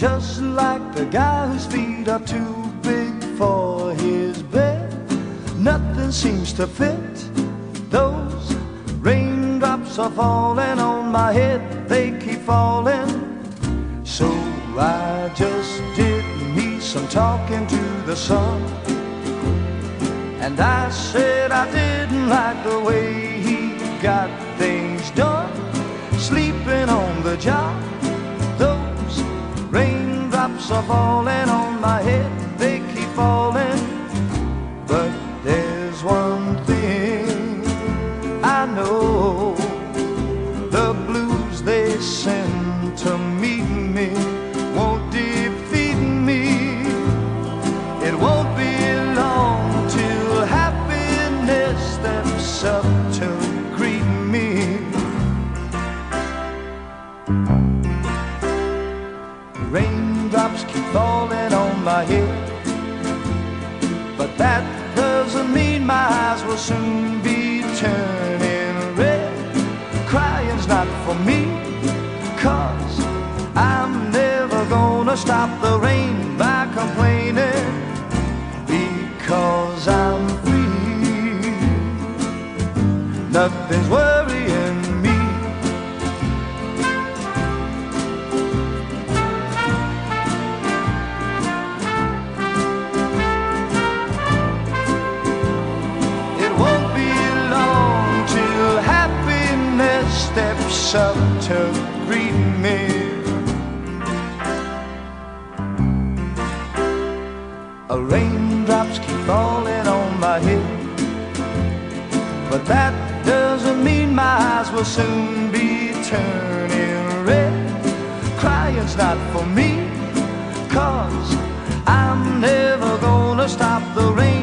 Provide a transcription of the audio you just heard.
just like the guy whose feet are too big for his bed. Nothing seems to fit. Those raindrops are falling on my head, they keep falling. So I just did me some talking to the sun, and I said I didn't like the way he got things done, sleeping on the job. Those raindrops are falling on my head, they keep falling. But there's one thing I know, the blues they send to meet me won't defeat me. It won't be long till happiness steps up to greet me. Raindrops keep falling on my head, but that doesn't mean my eyes will soon be turning red. Crying's not for me, 'cause I'm never gonna stop the rain by complaining, because I'm free. Nothing's worrying me. It won't be long till happiness steps up to greet me. Raindrops keep falling on my head, but that doesn't mean my eyes will soon be turning red. Crying's not for me, 'cause I'm never gonna stop the rain